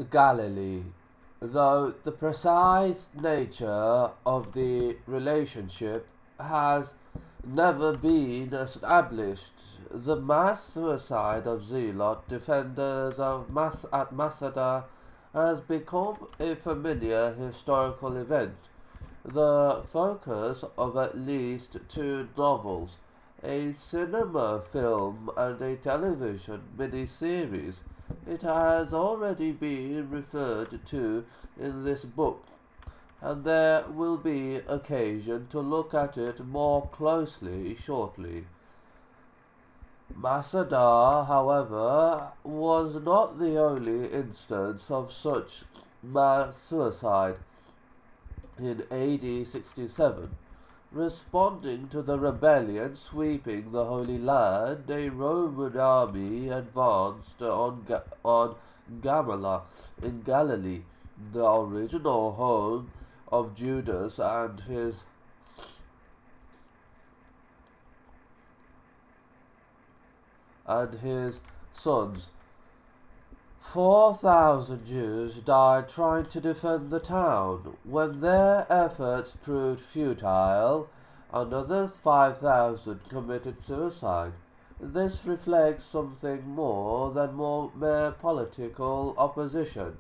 Galilee, though the precise nature of the relationship has never been established. The mass suicide of Zealot defenders of at Masada has become a familiar historical event, the focus of at least two novels, a cinema film and a television miniseries. It has already been referred to in this book, and there will be occasion to look at it more closely shortly. Masada, however, was not the only instance of such mass suicide. In AD 67, responding to the rebellion sweeping the Holy Land, a Roman army advanced on Gamala in Galilee, the original home of Judas and his sons. 4,000 Jews died trying to defend the town. When their efforts proved futile, another 5,000 committed suicide. This reflects something more than mere political opposition.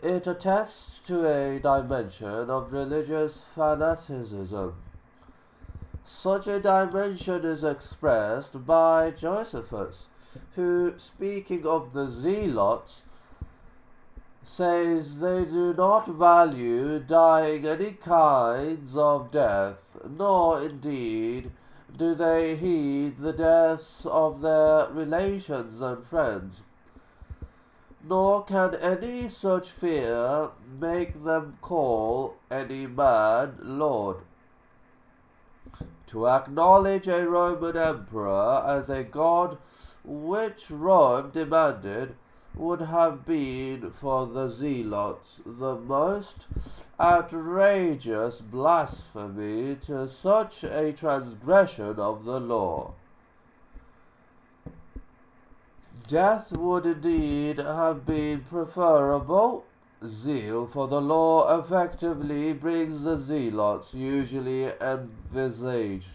It attests to a dimension of religious fanaticism. Such a dimension is expressed by Josephus, who, speaking of the Zealots, says they do not value dying any kinds of death, nor indeed do they heed the deaths of their relations and friends, nor can any such fear make them call any man Lord. To acknowledge a Roman emperor as a god, which Rome demanded, would have been for the Zealots the most outrageous blasphemy to such a transgression of the law. Death would indeed have been preferable. Zeal for the law effectively brings the Zealots, usually envisaged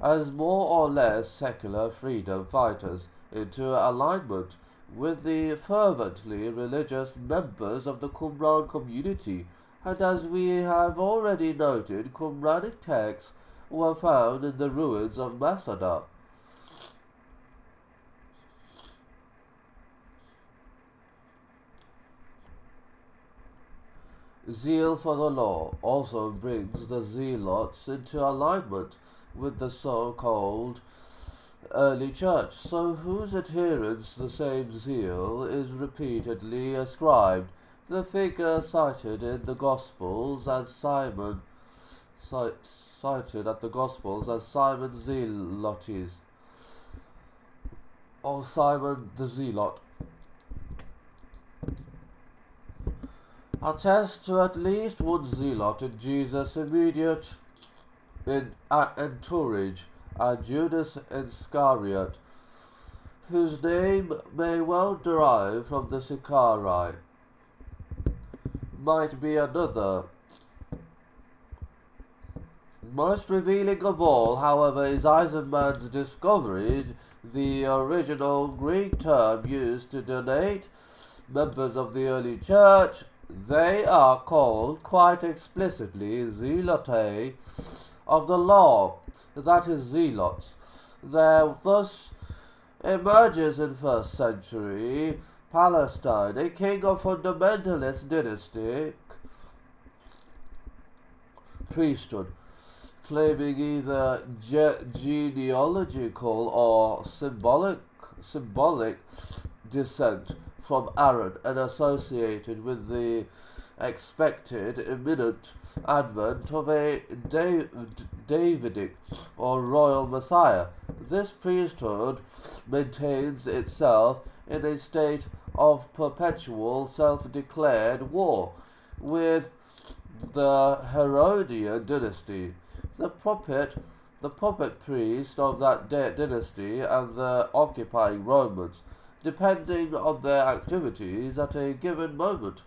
as more or less secular freedom fighters, into alignment with the fervently religious members of the Qumran community, and as we have already noted, Qumranic texts were found in the ruins of Masada. Zeal for the law also brings the Zealots into alignment with the so-called early church, so whose adherents the same zeal is repeatedly ascribed. The figure cited in the Gospels as Simon Zelotes, or Simon the Zealot, attests to at least one zealot in Jesus' immediate entourage, and Judas Iscariot, whose name may well derive from the Sicarii, might be another. Most revealing of all, however, is Eisenman's discovery the original Greek term used to denote members of the early church. They are called quite explicitly zealote of the law, that is, zealots. There thus emerges in 1st century Palestine a king of fundamentalist dynastic priesthood, claiming either genealogical or symbolic descent from Aaron, and associated with the expected imminent advent of a Davidic or royal Messiah. This priesthood maintains itself in a state of perpetual self-declared war with the Herodian dynasty. The puppet priest of that dynasty and the occupying Romans, depending on their activities at a given moment,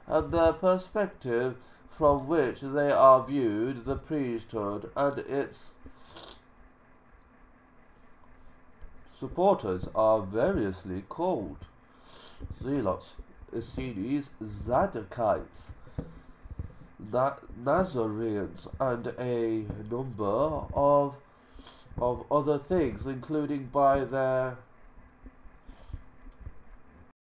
and the perspective from which they are viewed. The priesthood and its supporters are variously called Zealots, Essenes, Zadokites, Nazarenes, and a number of other things, including by their